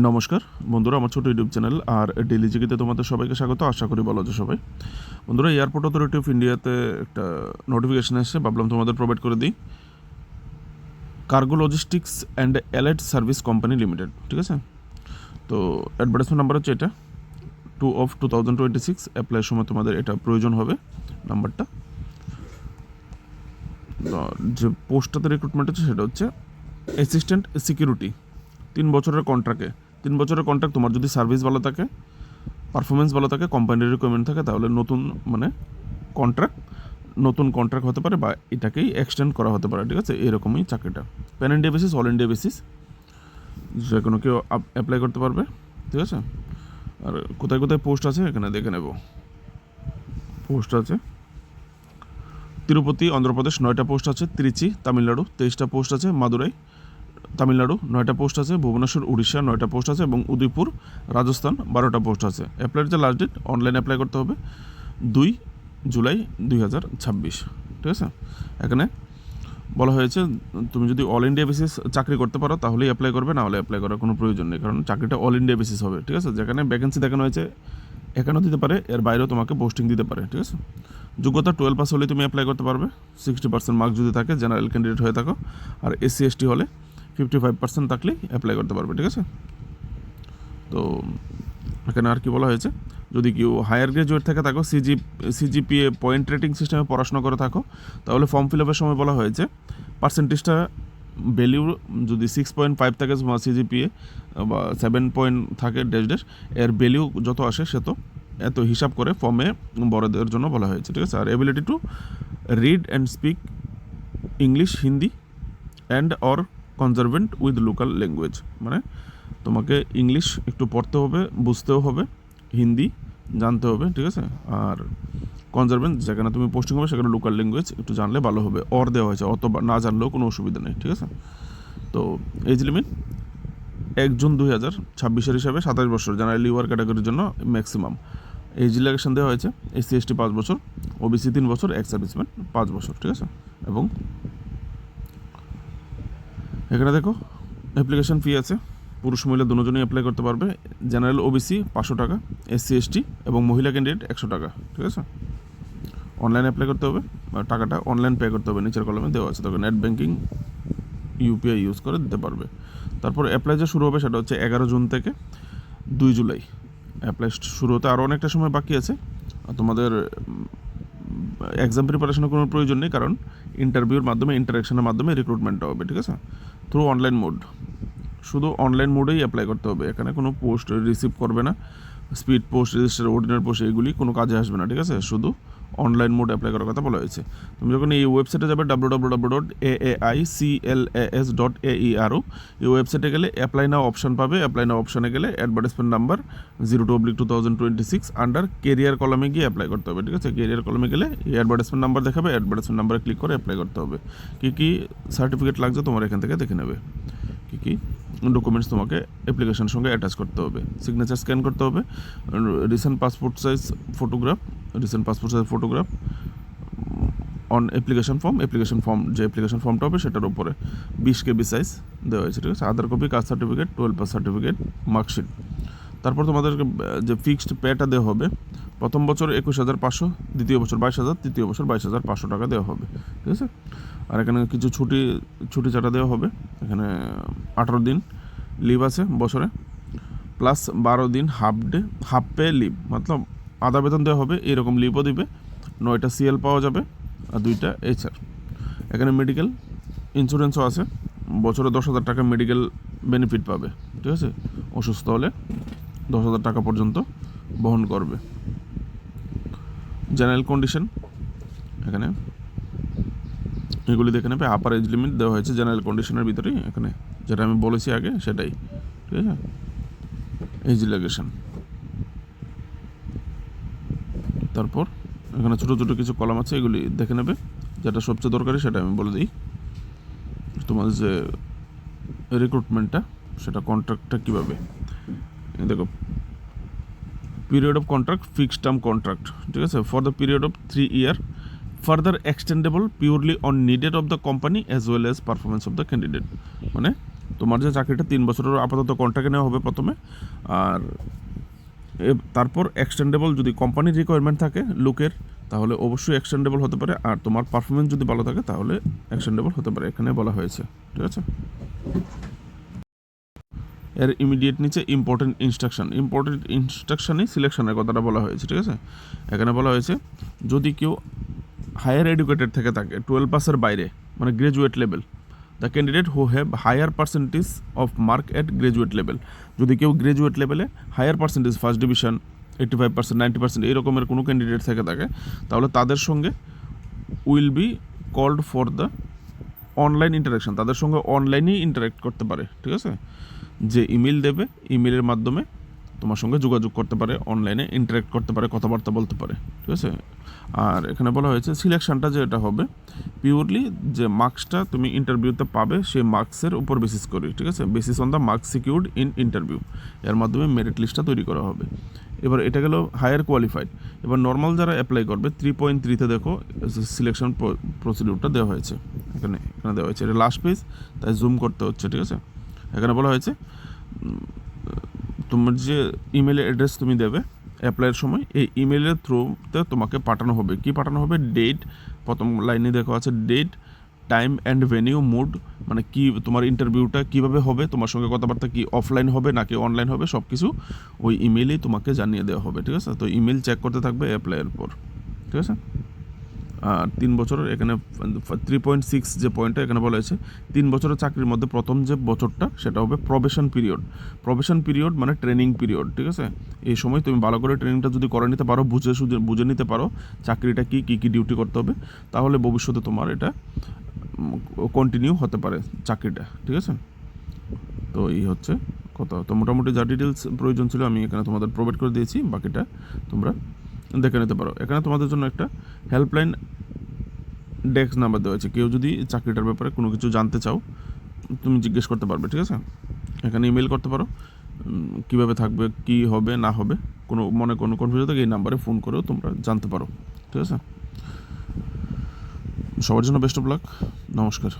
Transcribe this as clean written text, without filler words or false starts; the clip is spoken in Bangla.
নমস্কার বন্ধুরা, আমার ছোটো ইউটিউব চ্যানেল আর ডেলি জিকেতে তোমাদের সবাইকে স্বাগত। আশা করি ভালো আছো সবাই। বন্ধুরা, এয়ারপোর্ট অথরিটি অফ ইন্ডিয়াতে একটা নোটিফিকেশান এসেছে, ভাবলাম তোমাদের প্রোভাইড করে দিই। Cargo logistics and allied service company limited, ঠিক আছে। তো অ্যাডভার্টাইজমেন্ট নাম্বার হচ্ছে এটা 2/2026। অ্যাপ্লাইয়ের সময় তোমাদের এটা প্রয়োজন হবে নাম্বারটা। যে পোস্টটাতে রিক্রুটমেন্ট হচ্ছে সেটা হচ্ছে অ্যাসিস্ট্যান্ট সিকিউরিটি। 3 বছরের কন্ট্রাক্টে। 3 বছরের কন্ট্রাক্ট। তোমার যদি সার্ভিস ভালো থাকে, পারফরমেন্স ভালো থাকে, কোম্পানির রিকোয়ারমেন্ট থাকে, তাহলে নতুন কন্ট্রাক্ট হতে পারে বা এটাকেই এক্সটেন্ড করা হতে পারে, ঠিক আছে। এরকমই চাকরিটা pan India basis, all India basis, যে কোনো কেউ অ্যাপ্লাই করতে পারবে, ঠিক আছে। আর কোথায় কোথায় পোস্ট আছে এখানে দেখে নেব। পোস্ট আছে তিরুপতি অন্ধ্রপ্রদেশ 9টা পোস্ট আছে, ত্রিচি তামিলনাড়ু 23টা পোস্ট আছে, মাদুরাই তামিলনাড়ু 9টা পোস্ট আছে, ভুবনেশ্বর উড়িষ্যা 9টা পোস্ট আছে এবং উদয়পুর রাজস্থান 12টা পোস্ট আছে। অ্যাপ্লাইয়ের যে লাস্ট ডেট, অনলাইন অ্যাপ্লাই করতে হবে 2 জুলাই 2026, ঠিক আছে। এখানে বলা হয়েছে তুমি যদি অল ইন্ডিয়া বেসিস চাকরি করতে পারো তাহলেই অ্যাপ্লাই করবে, না হলে অ্যাপ্লাই করার কোনো প্রয়োজন নেই, কারণ চাকরিটা অল ইন্ডিয়া বেসিস হবে, ঠিক আছে। যেখানে ভ্যাকেন্সি দেখানো হয়েছে এখানেও দিতে পারে, এর বাইরেও তোমাকে পোস্টিং দিতে পারে, ঠিক আছে। যোগ্যতা 12 পাস হলেই তুমি অ্যাপ্লাই করতে পারবে। 60% মার্কস যদি থাকে, জেনারেল ক্যান্ডিডেট হয়ে থাকো, আর SC ST হলে 55% থাকলেই অ্যাপ্লাই করতে পারবে, ঠিক আছে। তো এখানে আর কি বলা হয়েছে, যদি কেউ হায়ার গ্র্যাজুয়েট থেকে থাকো, CGPA পয়েন্ট রেটিং সিস্টেমে পড়াশোনা করে থাকো, তাহলে ফর্ম ফিল আপের সময় বলা হয়েছে পার্সেন্টেজটা ভ্যালিউ যদি 6.5 থাকে CGPA বা 7 থাকে ড্যাশ, এর ভ্যালিউ যত আসে সে তো এত হিসাব করে ফর্মে বড়দের জন্য বলা হয়েছে, ঠিক আছে। আর ability to read and speak English, Hindi and or conversant with local language, মানে তোমাকে ইংলিশ একটু পড়তে হবে, বুঝতেও হবে, হিন্দি জানতে হবে, ঠিক আছে। আর কনজারভেন্ট যেখানে তুমি পোস্টিং হবে সেখানে লোকাল ল্যাঙ্গুয়েজ একটু জানলে ভালো হবে। অর দেওয়া হয়েছে, অথবা না জানলেও কোনো অসুবিধা নেই, ঠিক আছে। তো এজ লিমিট 1 জুন 2026 হিসাবে 27 বছর, জেনারেল ইউআর ক্যাটাগরির জন্য ম্যাক্সিমাম। এজ রিল্যাক্সেশন দেওয়া হয়েছে SC ST 5 বছর, OBC 3 বছর, এক্স সার্ভিসম্যান 5 বছর, ঠিক আছে। এবং এখানে দেখো অ্যাপ্লিকেশন ফি আছে, পুরুষ মহিলা দুজনেই অ্যাপ্লাই করতে পারবে। জেনারেল OBC 500 টাকা, SC ST এবং মহিলা ক্যান্ডিডেট 100 টাকা, ঠিক আছে। অনলাইন অ্যাপ্লাই করতে হবে, টাকাটা অনলাইন পে করতে হবে, নিচের কলমে দেওয়া আছে। তবে নেট ব্যাঙ্কিং UPI ইউজ করে দিতে পারবে। তারপর অ্যাপ্লাই যে শুরু হবে সেটা হচ্ছে 11 জুন থেকে 2 জুলাই। অ্যাপ্লাই শুরু হতে আরও অনেকটা সময় বাকি আছে। তোমাদের এক্সাম প্রিপারেশনের কোনো প্রয়োজন নেই, কারণ ইন্টারভিউর মাধ্যমে, ইন্টারাকশনের মাধ্যমে রিক্রুটমেন্টটা হবে, ঠিক আছে। থ্রু অনলাইন মোড, শুধু অনলাইন মোডেই অ্যাপ্লাই করতে হবে। এখানে কোনো পোস্ট রিসিভ করবে না, speed post, register, ordinary post এগুলি কোনো কাজে আসবে না, ঠিক আছে। শুধু অনলাইন মোড অ্যাপ্লাই করার কথা বলা হয়েছে। তুমি যখন এই ওয়েবসাইটে যাবে www.aaiCLAS.aero, এই ওয়েবসাইটে গেলে অ্যাপ্লাই নাও অপশান পাবে। অ্যাপ্লাই নাও অপশানে গেলে অ্যাডভার্টাইজমেন্ট নাম্বার 02/2026 আন্ডার কেরিয়ার কলমে গিয়ে অ্যাপ্লাই করতে হবে, ঠিক আছে। কেরিয়ার কলমে গেলে এই অ্যাডভার্টাইজমেন্ট নাম্বার দেখাবে, অ্যাডভার্টাইজমেন্ট নাম্বারে ক্লিক করে অ্যাপ্লাই করতে হবে। কী সার্টিফিকেট লাগছে তোমার এখান থেকে দেখে নেবে। কী ডকুমেন্টস তোমাকে অ্যাপ্লিকেশনের সঙ্গে অ্যাটাচ করতে হবে, সিগনেচার স্ক্যান করতে হবে, recent passport size photograph on application form যে অ্যাপ্লিকেশন ফর্মটা হবে সেটার উপরে 20 KB সাইজ দেওয়া হয়েছে, ঠিক আছে। Aadhaar copy, caste certificate, 12 pass certificate, marksheet. তারপর তোমাদেরকে যে ফিক্সড পেটা দেওয়া হবে, প্রথম বছর 21,500, দ্বিতীয় বছর 22,000, তৃতীয় বছর 22,500 টাকা দেওয়া হবে, ঠিক আছে। আর এখানে কিছু ছুটি চাটা দেওয়া হবে। এখানে 18 দিন লিভ আছে বছরে, প্লাস 12 দিন হাফ পে লিভ, মতলব আধা বেতন দেওয়া হবে, এরকম লিভও দিবে। 9টা CL পাওয়া যাবে আর 2টা HR। এখানে মেডিকেল ইন্স্যুরেন্সও আছে, বছরে 10,000 টাকা মেডিকেল বেনিফিট পাবে, ঠিক আছে। অসুস্থ হলে 10,000 টাকা পর্যন্ত বহন করবে। জেনারেল কন্ডিশন এখানে এগুলি দেখে নেবে। আপার এজ লিমিট দেওয়া হয়েছে জেনারেল কন্ডিশনের ভিতরেই, এখানে যেটা আমি বলেছি আগে সেটাই, ঠিক আছে। As relaxation. তারপর এখানে ছোটো কিছু কলাম আছে, এগুলি দেখে নেবে। যেটা সবচেয়ে দরকারি সেটা আমি বলে দিই, তোমাদের যে রিক্রুটমেন্টটা সেটা কন্ট্রাক্টটা কীভাবে দেখো। Period of contract, fixed term contract, ঠিক আছে, for the period of 3 year, further extendable purely on needed of the company as well as performance of the candidate. মানে তোমার যে চাকরিটা 3 বছরের আপাতত কন্ট্রাক্টে নেওয়া হবে প্রথমে, আর তারপর এক্সটেন্ডেবল যদি কোম্পানির রিকোয়ারমেন্ট থাকে লোকের, তাহলে অবশ্যই এক্সটেন্ডেবল হতে পারে, আর তোমার পারফরমেন্স যদি ভালো থাকে তাহলে এক্সটেন্ডেবল হতে পারে, এখানে বলা হয়েছে। ঠিক আছে, এর ইমিডিয়েট নিচে ইম্পর্টেন্ট ইনস্ট্রাকশানে সিলেকশনের কথাটা বলা হয়েছে। ঠিক আছে, এখানে বলা হয়েছে যদি কেউ হায়ার এডুকেটেড থেকে থাকে 12 পাসের বাইরে, মানে graduate level, the candidate who have higher percentage of mark at graduate level, যদি কেউ গ্রাজুয়েট লেভেলে হায়ার পার্সেন্টেজ, ফার্স্ট ডিভিশন 85%, 90% এই রকমের কোনো ক্যান্ডিডেট থেকে থাকে, তাহলে তাদের সঙ্গে will be called for the online interaction, তাদের সঙ্গে অনলাইনেই ইন্টারাক্ট করতে পারে। ঠিক আছে, যে ইমেল দেবে, ইমেলের মাধ্যমে তোমার সঙ্গে যোগাযোগ করতে পারে, অনলাইনে ইন্টারাক্ট করতে পারে, কথাবার্তা বলতে পারে। ঠিক আছে, আর এখানে বলা হয়েছে সিলেকশনটা যেটা হবে পিওরলি যে মার্কসটা তুমি ইন্টারভিউতে পাবে সেই মার্কসের উপর বেসিস করে। ঠিক আছে, basis on the marks secured in interview, এর মাধ্যমে মেরিট লিস্টটা তৈরি করা হবে। এবার এটা গেল হায়ার কোয়ালিফাইড। এবার নর্মাল যারা অ্যাপ্লাই করবে 3.3-তে দেখো সিলেকশন প্রসিডিউরটা দেওয়া হয়েছে, এখানে দেওয়া হয়েছে, এটা লাস্ট পেজ, তাই জুম করতে হচ্ছে। ঠিক আছে, এখানে বলা হয়েছে তোমার যে ইমেল অ্যাড্রেস তুমি দেবে অ্যাপ্লাইয়ের সময়, এই ইমেলের থ্রুতে তোমাকে পাঠানো হবে, কি পাঠানো হবে, ডেট, প্রথম লাইনে দেখা আছে date, time and venue, mood, মানে কি তোমার ইন্টারভিউটা কীভাবে হবে, তোমার সঙ্গে কথাবার্তা কি অফলাইন হবে নাকি অনলাইন হবে, সব কিছু ওই ইমেলেই তোমাকে জানিয়ে দেওয়া হবে। ঠিক আছে, তো ইমেল চেক করতে থাকবে অ্যাপ্লাইয়ের পর। ঠিক আছে, আর 3 বছরের এখানে 3.6 যে পয়েন্টটা এখানে বলা হয়েছে, 3 বছরের চাকরির মধ্যে প্রথম যে বছরটা সেটা হবে প্রবেশন পিরিয়ড, মানে ট্রেনিং পিরিয়ড। ঠিক আছে, এই সময় তুমি ভালো করে ট্রেনিংটা যদি করে নিতে পারো, বুঝে নিতে পারো চাকরিটা কী ডিউটি করতে হবে, তাহলে ভবিষ্যতে তোমার এটা কন্টিনিউ হতে পারে চাকরিটা। ঠিক আছে, তো এই হচ্ছে কথা। তো মোটামুটি যা ডিটেলস প্রয়োজন ছিল আমি এখানে তোমাদের প্রোভাইড করে দিয়েছি, বাকিটা তোমরা দেখে নিতে পারো। এখানে তোমাদের জন্য একটা হেল্পলাইন ডেস্ক নাম্বার দেওয়া হয়েছে, কেউ যদি চাকরিটার ব্যাপারে কোনো কিছু জানতে চাও তুমি জিজ্ঞেস করতে পারবে। ঠিক আছে, এখানে ইমেল করতে পারো, কীভাবে থাকবে, কি হবে না হবে, কোনো কনফিউশন থাকে এই নাম্বারে ফোন করেও তোমরা জানতে পারো। ঠিক আছে, সবার জন্য বেস্ট অফ লাক, নমস্কার।